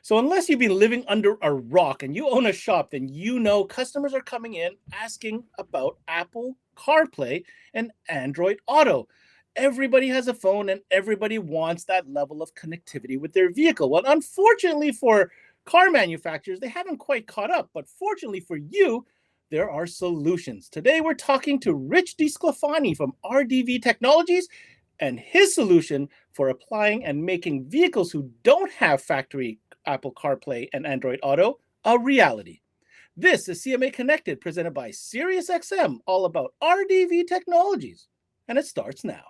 So unless you've been living under a rock and you own a shop, then you know customers are coming in asking about Apple CarPlay and Android Auto. Everybody has a phone and everybody wants that level of connectivity with their vehicle. Well, unfortunately for car manufacturers, they haven't quite caught up. But fortunately for you, there are solutions. Today, we're talking to Rich DiSclafani from RDV Technologies and his solution for applying and making vehicles who don't have factory Apple CarPlay and Android Auto a reality. This is CMA Connected, presented by SiriusXM, all about RDV Technologies. And it starts now.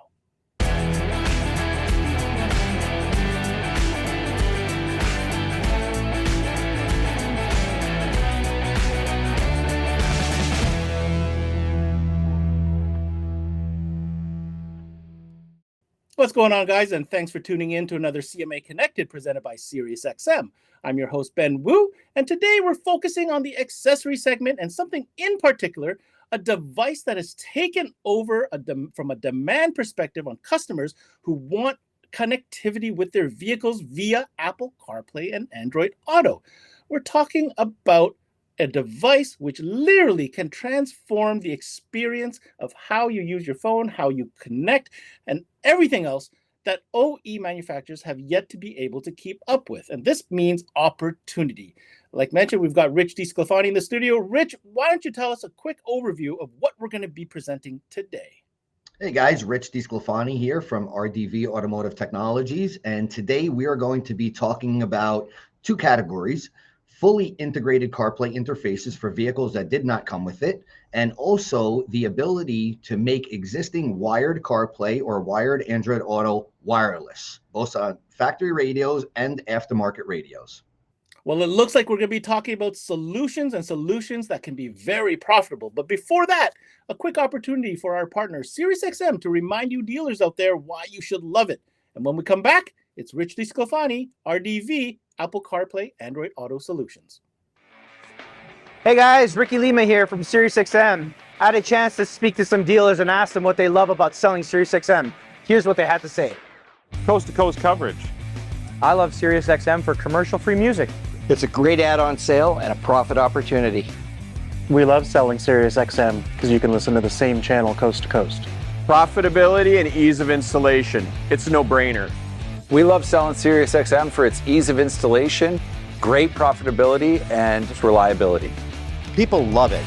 What's going on, guys? And thanks for tuning in to another CMA Connected presented by SiriusXM. I'm your host, Ben Wu, and today we're focusing on the accessory segment and something in particular, a device that has taken over from a demand perspective on customers who want connectivity with their vehicles via Apple CarPlay and Android Auto. We're talking about a device which literally can transform the experience of how you use your phone, how you connect, and everything else that OE manufacturers have yet to be able to keep up with. And this means opportunity. Like mentioned, we've got Rich DiSclafani in the studio. Rich, why don't you tell us a quick overview of what we're going to be presenting today? Hey guys, Rich DiSclafani here from RDV Automotive Technologies. And today we are going to be talking about two categories: fully integrated CarPlay interfaces for vehicles that did not come with it, and also the ability to make existing wired CarPlay or wired Android Auto wireless, both on factory radios and aftermarket radios. Well, it looks like we're going to be talking about solutions that can be very profitable. But before that, a quick opportunity for our partner, SiriusXM, to remind you dealers out there why you should love it. And when we come back, it's Rich DiSclafani, RDV, Apple CarPlay, Android Auto Solutions. Hey guys, Ricky Lima here from SiriusXM. I had a chance to speak to some dealers and ask them what they love about selling SiriusXM. Here's what they had to say. Coast-to-coast coverage. I love SiriusXM for commercial-free music. It's a great add-on sale and a profit opportunity. We love selling SiriusXM because you can listen to the same channel coast to coast. Profitability and ease of installation. It's a no-brainer. We love selling SiriusXM for its ease of installation, great profitability, and reliability. People love it.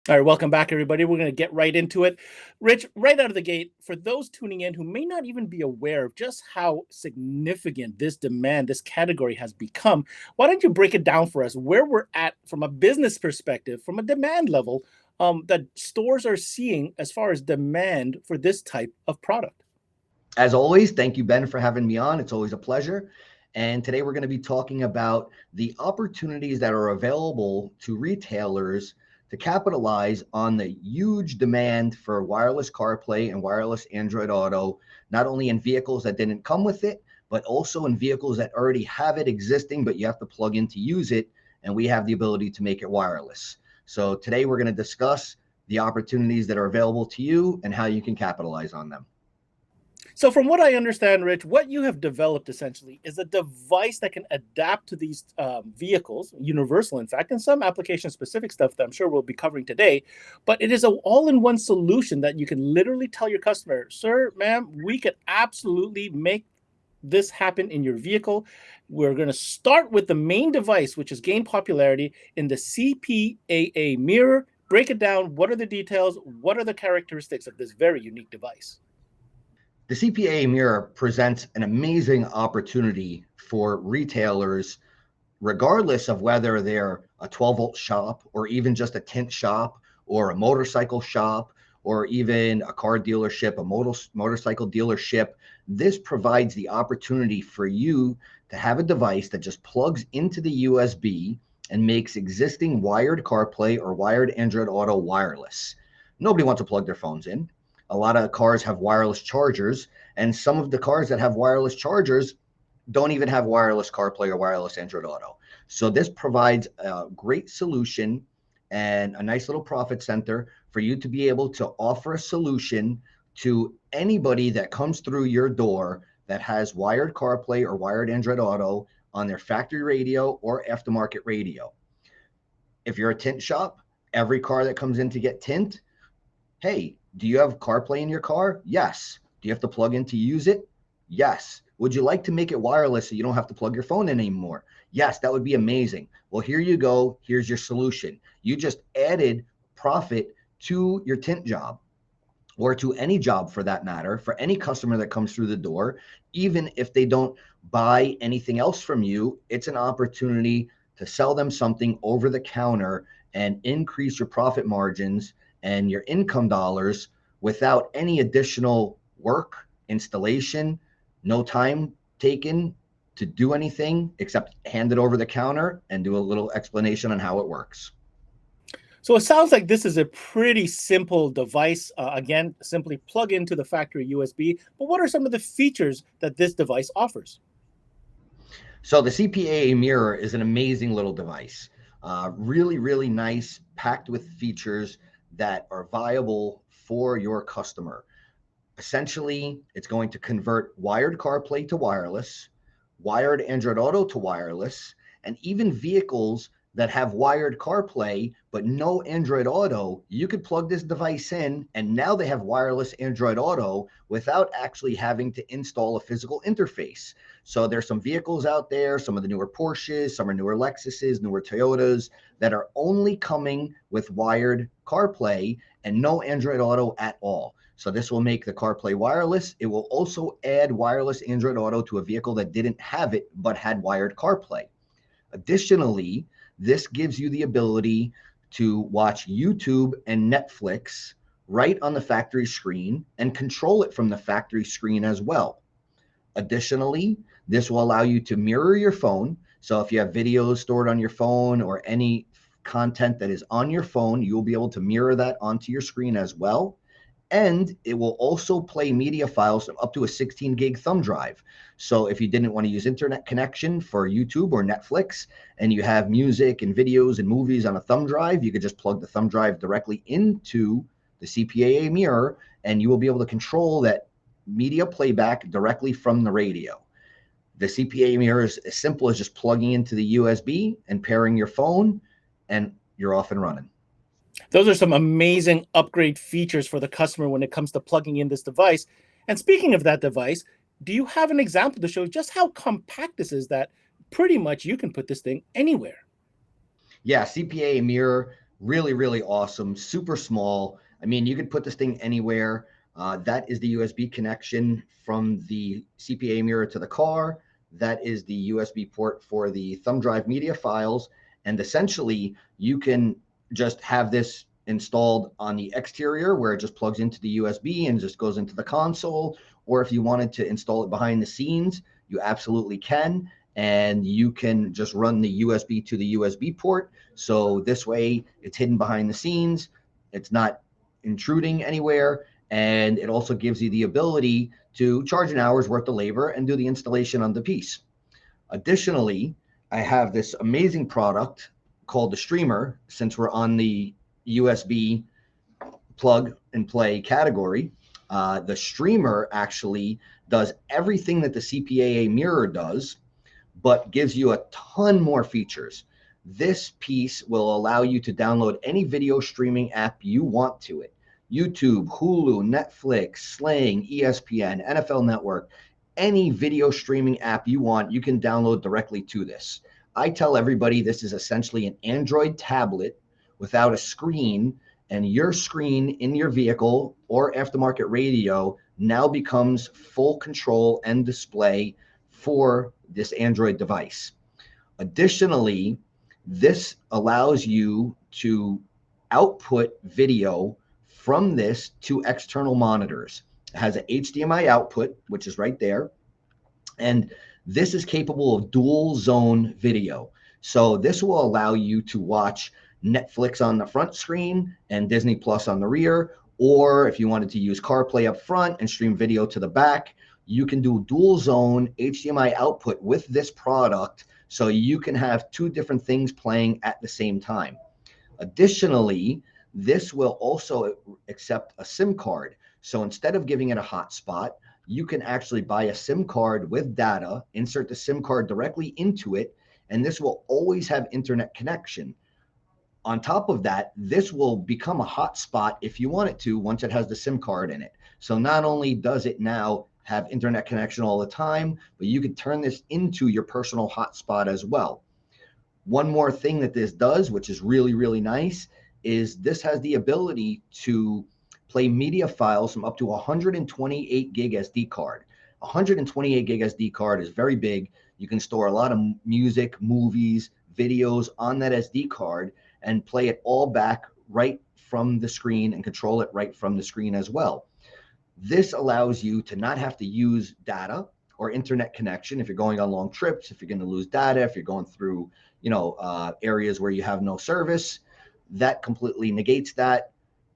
All right, welcome back, everybody. We're going to get right into it. Rich, right out of the gate, for those tuning in who may not even be aware of just how significant this demand, this category has become, why don't you break it down for us where we're at from a business perspective, from a demand level, that stores are seeing as far as demand for this type of product? As always, thank you, Ben, for having me on. It's always a pleasure. And today we're going to be talking about the opportunities that are available to retailers to capitalize on the huge demand for wireless CarPlay and wireless Android Auto, not only in vehicles that didn't come with it, but also in vehicles that already have it existing, but you have to plug in to use it. And we have the ability to make it wireless. So today we're going to discuss the opportunities that are available to you and how you can capitalize on them. So from what I understand, Rich, what you have developed essentially is a device that can adapt to these vehicles, universal, in fact, and some application-specific stuff that I'm sure we'll be covering today. But it is an all-in-one solution that you can literally tell your customer, sir, ma'am, we could absolutely make this happen in your vehicle. We're going to start with the main device, which has gained popularity in the CPAA mirror. Break it down. What are the details? What are the characteristics of this very unique device? The CPAA mirror presents an amazing opportunity for retailers, regardless of whether they're a 12-volt shop or even just a tint shop or a motorcycle shop or even a car dealership, a motorcycle dealership. This provides the opportunity for you to have a device that just plugs into the USB and makes existing wired CarPlay or wired Android Auto wireless. Nobody wants to plug their phones in. A lot of cars have wireless chargers, and some of the cars that have wireless chargers don't even have wireless CarPlay or wireless Android Auto. So this provides a great solution and a nice little profit center for you to be able to offer a solution to anybody that comes through your door that has wired CarPlay or wired Android Auto on their factory radio or aftermarket radio. If you're a tint shop, every car that comes in to get tint, hey, do you have CarPlay in your car? Yes. Do you have to plug in to use it? Yes. Would you like to make it wireless so you don't have to plug your phone in anymore? Yes, that would be amazing. Well, here you go. Here's your solution. You just added profit to your tint job, or to any job for that matter, for any customer that comes through the door. Even if they don't buy anything else from you, it's an opportunity to sell them something over the counter and increase your profit margins and your income dollars without any additional work, installation, no time taken to do anything except hand it over the counter and do a little explanation on how it works. So it sounds like this is a pretty simple device. Again, simply plug into the factory USB. But what are some of the features that this device offers? So the CPAA mirror is an amazing little device. Really, really nice, packed with features that are viable for your customer. Essentially, it's going to convert wired CarPlay to wireless, wired Android Auto to wireless, and even vehicles that have wired CarPlay but no Android Auto, you could plug this device in and now they have wireless Android Auto without actually having to install a physical interface. So there's some vehicles out there, some of the newer Porsches, some are newer Lexuses, newer Toyotas, that are only coming with wired CarPlay and no Android Auto at all. So this will make the CarPlay wireless. It will also add wireless Android Auto to a vehicle that didn't have it but had wired CarPlay. Additionally, this gives you the ability to watch YouTube and Netflix right on the factory screen and control it from the factory screen as well. Additionally, this will allow you to mirror your phone. So if you have videos stored on your phone or any content that is on your phone, you'll be able to mirror that onto your screen as well. And it will also play media files up to a 16 gig thumb drive. So if you didn't want to use internet connection for YouTube or Netflix, and you have music and videos and movies on a thumb drive, you could just plug the thumb drive directly into the CPAA mirror, and you will be able to control that media playback directly from the radio. The CPAA mirror is as simple as just plugging into the USB and pairing your phone, and you're off and running. Those are some amazing upgrade features for the customer when it comes to plugging in this device. And speaking of that device, do you have an example to show just how compact this is, that pretty much you can put this thing anywhere? Yeah, CPAA mirror, really, really awesome, super small. I mean, you could put this thing anywhere. That is the USB connection from the CPAA mirror to the car. That is the USB port for the thumb drive media files. And essentially, you can just have this installed on the exterior where it just plugs into the USB and just goes into the console. Or if you wanted to install it behind the scenes, you absolutely can. And you can just run the USB to the USB port. So this way it's hidden behind the scenes. It's not intruding anywhere. And it also gives you the ability to charge an hour's worth of labor and do the installation on the piece. Additionally, I have this amazing product called the streamer. Since we're on the USB plug and play category, the streamer actually does everything that the CPAA mirror does, but gives you a ton more features. This piece will allow you to download any video streaming app you want to it. YouTube, Hulu, Netflix, Sling, ESPN, NFL Network, any video streaming app you want, you can download directly to this. I tell everybody this is essentially an Android tablet without a screen, and your screen in your vehicle or aftermarket radio now becomes full control and display for this Android device. Additionally, this allows you to output video from this to external monitors. It has an HDMI output, which is right there. And this is capable of dual zone video. So this will allow you to watch Netflix on the front screen and Disney Plus on the rear. Or if you wanted to use CarPlay up front and stream video to the back, you can do dual zone HDMI output with this product. So you can have two different things playing at the same time. Additionally, this will also accept a SIM card. So instead of giving it a hotspot, you can actually buy a SIM card with data, insert the SIM card directly into it, and this will always have internet connection. On top of that, this will become a hotspot if you want it to once it has the SIM card in it. So not only does it now have internet connection all the time, but you can turn this into your personal hotspot as well. One more thing that this does, which is really, really nice, is this has the ability to play media files from up to 128 gig SD card. 128 gig SD card is very big. You can store a lot of music, movies, videos on that SD card and play it all back right from the screen and control it right from the screen as well. This allows you to not have to use data or internet connection if you're going on long trips, if you're going to lose data, if you're going through, areas where you have no service. That completely negates that.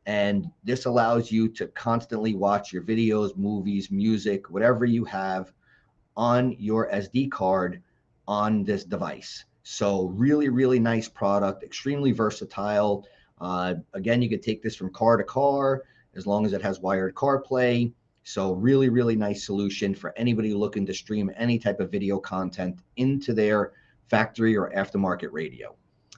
And this allows you to constantly watch your videos, movies, music, whatever you have on your SD card on this device. So really, really nice product, extremely versatile. Again, you could take this from car to car as long as it has wired CarPlay. So really, really nice solution for anybody looking to stream any type of video content into their factory or aftermarket radio.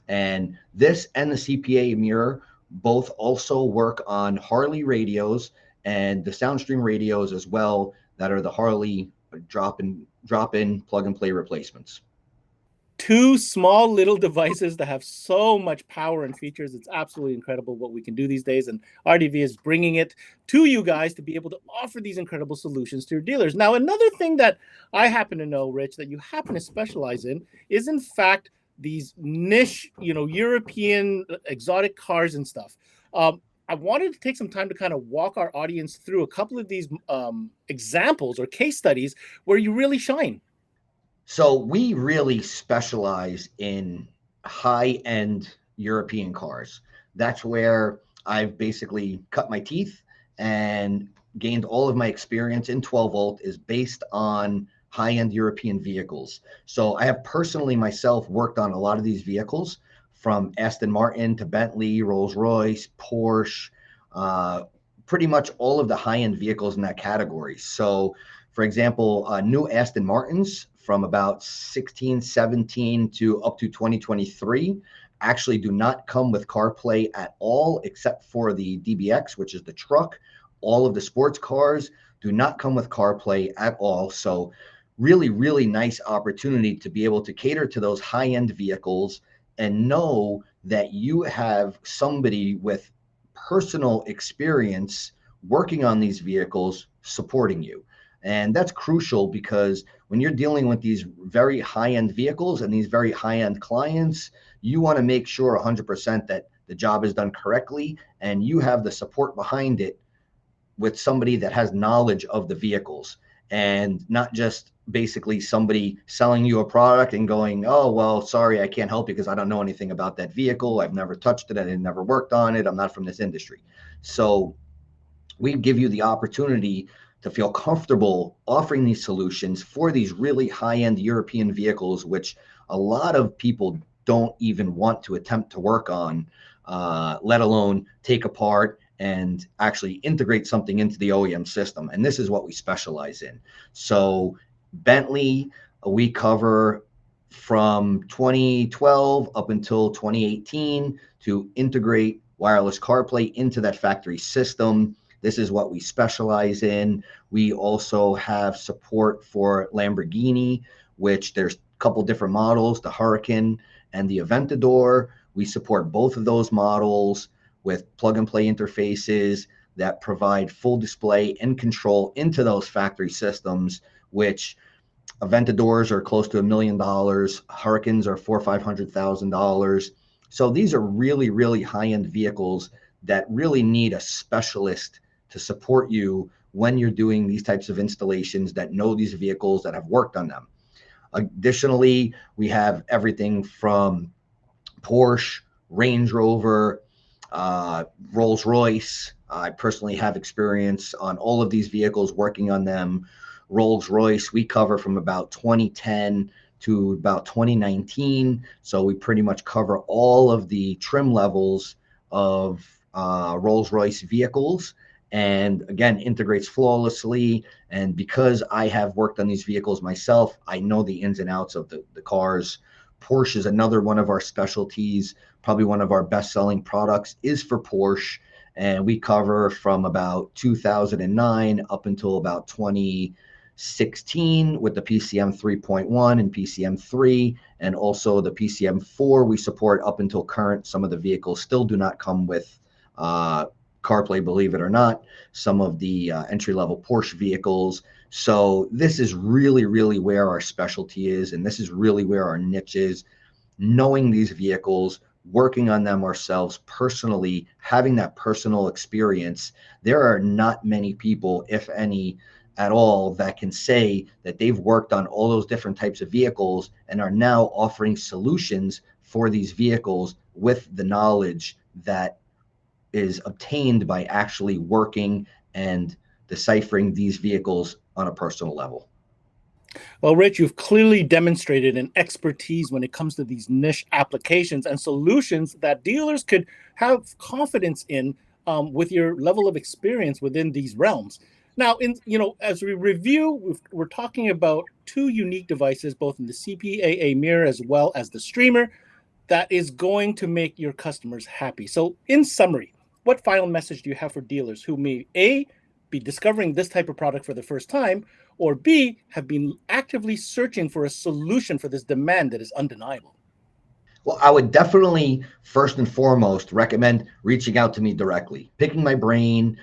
And this and the CPA mirror both also work on Harley radios and the Soundstream radios as well that are the Harley drop-in, plug-and-play replacements. Two small little devices that have so much power and features. It's absolutely incredible what we can do these days, and RDV is bringing it to you guys to be able to offer these incredible solutions to your dealers. Now, another thing that I happen to know, Rich, that you happen to specialize in is, in fact, these niche, European exotic cars and stuff. I wanted to take some time to kind of walk our audience through a couple of these examples or case studies where you really shine. So we really specialize in high-end European cars. That's where I've basically cut my teeth and gained all of my experience in 12 volt is based on high-end European vehicles. So I have personally myself worked on a lot of these vehicles, from Aston Martin to Bentley, Rolls-Royce, Porsche, pretty much all of the high-end vehicles in that category. So for example, new Aston Martins from about 16, 17 to up to 2023 actually do not come with CarPlay at all, except for the DBX, which is the truck. All of the sports cars do not come with CarPlay at all. So really, really nice opportunity to be able to cater to those high-end vehicles and know that you have somebody with personal experience working on these vehicles supporting you. And that's crucial because when you're dealing with these very high-end vehicles and these very high-end clients, you want to make sure 100% that the job is done correctly and you have the support behind it with somebody that has knowledge of the vehicles, and not just basically somebody selling you a product and going, oh, well, sorry, I can't help you because I don't know anything about that vehicle. I've never touched it. I never worked on it. I'm not from this industry. So we give you the opportunity to feel comfortable offering these solutions for these really high-end European vehicles, which a lot of people don't even want to attempt to work on, let alone take apart and actually integrate something into the OEM system. And this is what we specialize in. So Bentley, we cover from 2012 up until 2018 to integrate wireless CarPlay into that factory system. This is what we specialize in. We also have support for Lamborghini, which there's a couple different models, the Huracan and the Aventador. We support both of those models with plug and play interfaces that provide full display and control into those factory systems, which Aventadors are close to $1 million. Huracans are $400,000 or $500,000. So these are really, really high-end vehicles that really need a specialist to support you when you're doing these types of installations, that know these vehicles, that have worked on them. Additionally, we have everything from Porsche, Range Rover, Rolls-Royce. I personally have experience on all of these vehicles, working on them. Rolls-Royce, we cover from about 2010 to about 2019. So we pretty much cover all of the trim levels of Rolls-Royce vehicles. and again, integrates flawlessly. And because I have worked on these vehicles myself, I know the ins and outs of the cars. Porsche is another one of our specialties. Probably one of our best-selling products is for Porsche, and we cover from about 2009 up until about 2016 with the PCM 3.1 and PCM 3, and also the PCM 4 we support up until current. Some of the vehicles still do not come with CarPlay, believe it or not, some of the entry-level Porsche vehicles. So this is really, really where our specialty is, and this is really where our niche is. Knowing these vehicles, working on them ourselves personally, having that personal experience. There are not many people, if any at all, that can say that they've worked on all those different types of vehicles and are now offering solutions for these vehicles with the knowledge that is obtained by actually working and deciphering these vehicles on a personal level. Well, Rich, you've clearly demonstrated an expertise when it comes to these niche applications and solutions that dealers could have confidence in with your level of experience within these realms. Now, as we review, we're talking about two unique devices, both in the CPAA mirror as well as the streamer, that is going to make your customers happy. So, in summary, what final message do you have for dealers who may A, be discovering this type of product for the first time, or B, have been actively searching for a solution for this demand that is undeniable? Well, I would definitely, first and foremost, recommend reaching out to me directly, picking my brain,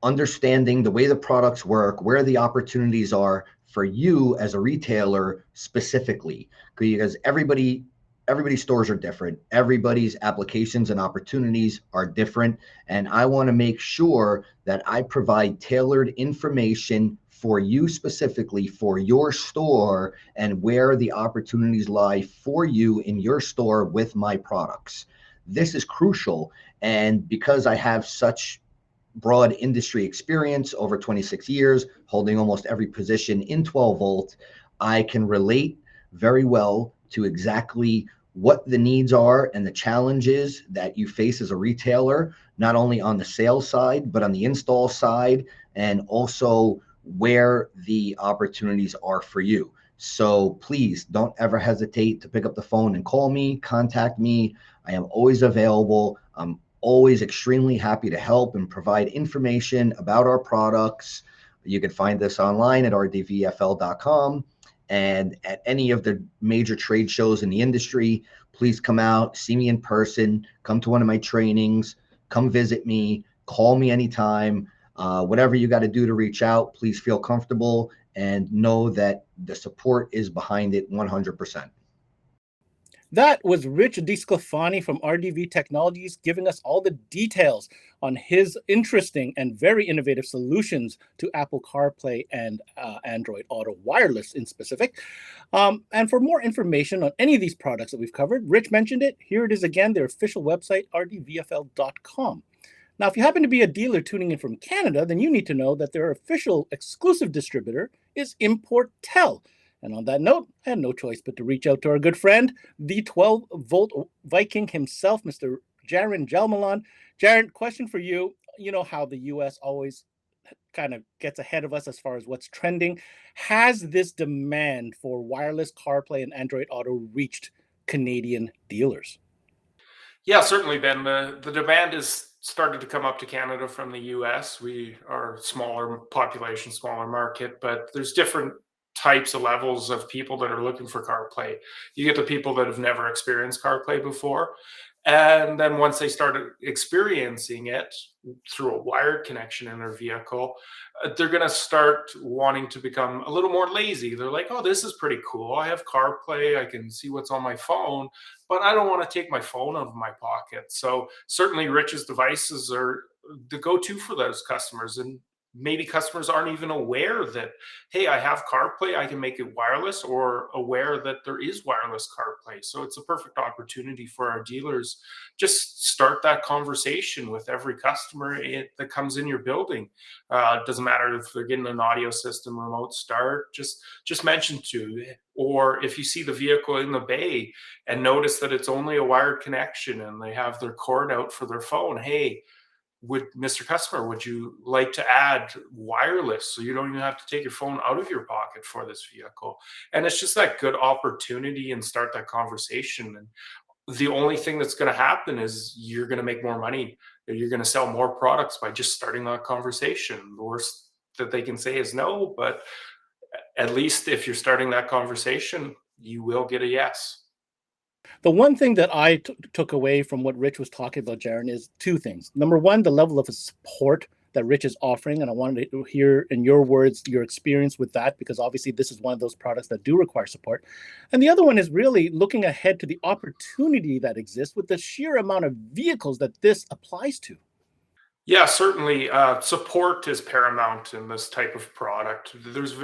understanding the way the products work, where the opportunities are for you as a retailer specifically, because everybody's stores are different. Everybody's applications and opportunities are different. And I want to make sure that I provide tailored information for you specifically, for your store, and where the opportunities lie for you in your store with my products. This is crucial. And because I have such broad industry experience over 26 years, holding almost every position in 12 volt, I can relate very well to exactly what the needs are and the challenges that you face as a retailer, not only on the sales side, but on the install side, and also where the opportunities are for you. So please don't ever hesitate to pick up the phone and call me, contact me. I am always available. I'm always extremely happy to help and provide information about our products. You can find this online at rdvfl.com and at any of the major trade shows in the industry. Please come out, see me in person, come to one of my trainings, come visit me, call me anytime. Whatever you got to do to reach out, please feel comfortable and know that the support is behind it 100%. That was Rich DiSclafani from RDV Technologies giving us all the details on his interesting and very innovative solutions to Apple CarPlay and Android Auto Wireless in specific. And for more information on any of these products that we've covered, Rich mentioned it. Here it is again, their official website, rdvfl.com. Now, if you happen to be a dealer tuning in from Canada, then you need to know that their official exclusive distributor is ImportTel. And on that note, I had no choice but to reach out to our good friend, the 12-volt Viking himself, Mr. Jaron Gelmalon. Jaron, question for you. You know how the U.S. always kind of gets ahead of us as far as what's trending. Has this demand for wireless CarPlay and Android Auto reached Canadian dealers? Yeah, certainly, Ben. The demand is started to come up to Canada from the US. We are a smaller population, smaller market, but there's different types of levels of people that are looking for CarPlay. You get the people that have never experienced CarPlay before. And then once they started experiencing it through a wired connection in their vehicle, they're going to start wanting to become a little more lazy. They're like, oh, this is pretty cool. I have CarPlay. I can see what's on my phone, but I don't want to take my phone out of my pocket. So certainly Rich's devices are the go-to for those customers. And maybe customers aren't even aware that, hey, I have CarPlay, I can make it wireless, or aware that there is wireless CarPlay. So it's a perfect opportunity for our dealers. Just start that conversation with every customer that comes in your building. It doesn't matter if they're getting an audio system remote start, just mention to, or if you see the vehicle in the bay and notice that it's only a wired connection and they have their cord out for their phone, hey, Mr. Customer, would you like to add wireless so you don't even have to take your phone out of your pocket for this vehicle? And it's just that good opportunity and start that conversation. And the only thing that's going to happen is you're going to make more money. You're going to sell more products by just starting that conversation. The worst that they can say is no, but at least if you're starting that conversation, you will get a yes. The one thing that I took away from what Rich was talking about, Jaron, is two things. Number one, the level of support that Rich is offering. And I wanted to hear in your words, your experience with that, because obviously this is one of those products that do require support. And the other one is really looking ahead to the opportunity that exists with the sheer amount of vehicles that this applies to. Yeah, certainly. Support is paramount in this type of product. There's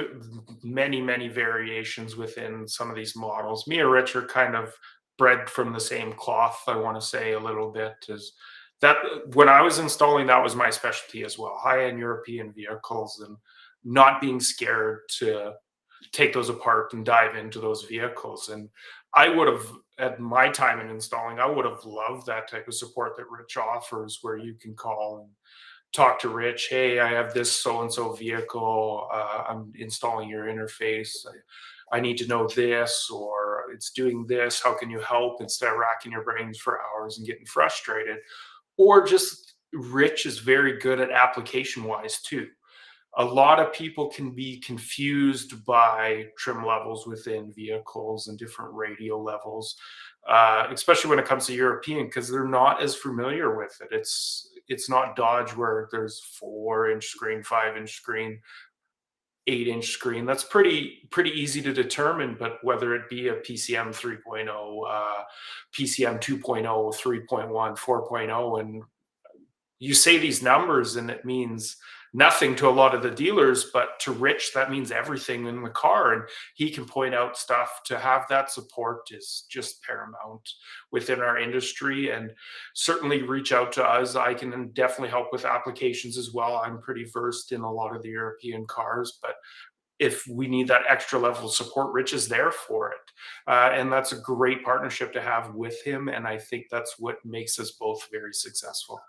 many, many variations within some of these models. Me and Rich are kind of bred from the same cloth, I want to say a little bit. Is that when I was installing, that was my specialty as well. High-end European vehicles and not being scared to take those apart and dive into those vehicles. And I would have, at my time in installing, I would have loved that type of support that Rich offers, where you can call and talk to Rich. Hey, I have this so-and-so vehicle. I'm installing your interface. I need to know this, or it's doing this. How can you help? Instead of racking your brains for hours and getting frustrated. Or just Rich is very good at application-wise too. A lot of people can be confused by trim levels within vehicles and different radio levels, especially when it comes to European, because they're not as familiar with it. It's not Dodge where there's 4-inch screen, 5-inch screen, 8-inch screen. That's pretty easy to determine. But whether it be a PCM 3.0, PCM 2.0, 3.1, 4.0, and you say these numbers and it means nothing to a lot of the dealers, but to Rich, that means everything in the car. And he can point out stuff. To have that support is just paramount within our industry. And certainly reach out to us. I can definitely help with applications as well. I'm pretty versed in a lot of the European cars, but if we need that extra level of support, Rich is there for it. And that's a great partnership to have with him. And I think that's what makes us both very successful.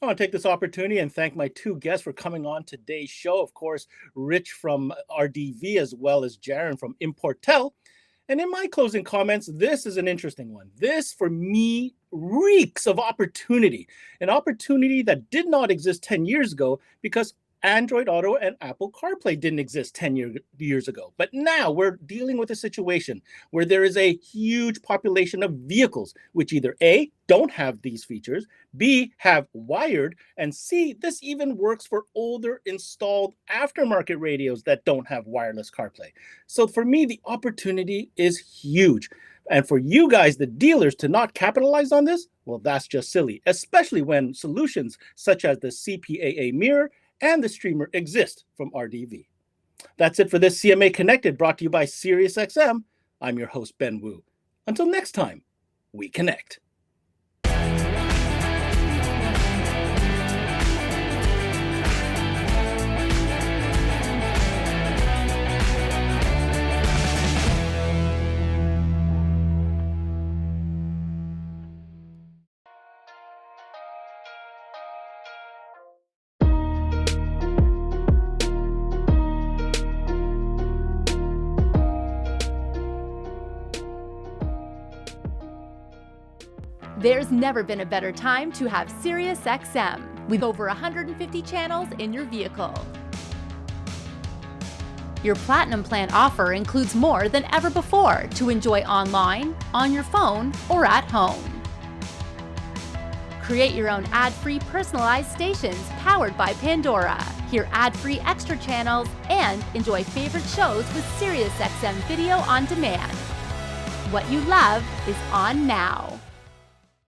I want to take this opportunity and thank my two guests for coming on today's show. Of course, Rich from RDV, as well as Jaron from Importel. And in my closing comments, this is an interesting one. This, for me, reeks of opportunity, an opportunity that did not exist 10 years ago because Android Auto and Apple CarPlay didn't exist 10 years ago. But now we're dealing with a situation where there is a huge population of vehicles which either A, don't have these features, B, have wired, and C, this even works for older installed aftermarket radios that don't have wireless CarPlay. So for me, the opportunity is huge. And for you guys, the dealers, to not capitalize on this, well, that's just silly, especially when solutions such as the CPAA mirror and the streamer exist from RDV. That's it for this CMA Connected, brought to you by SiriusXM. I'm your host, Ben Wu. Until next time, we connect. There's never been a better time to have SiriusXM with over 150 channels in your vehicle. Your Platinum Plan offer includes more than ever before to enjoy online, on your phone, or at home. Create your own ad-free personalized stations powered by Pandora. Hear ad-free extra channels and enjoy favorite shows with SiriusXM Video on Demand. What you love is on now.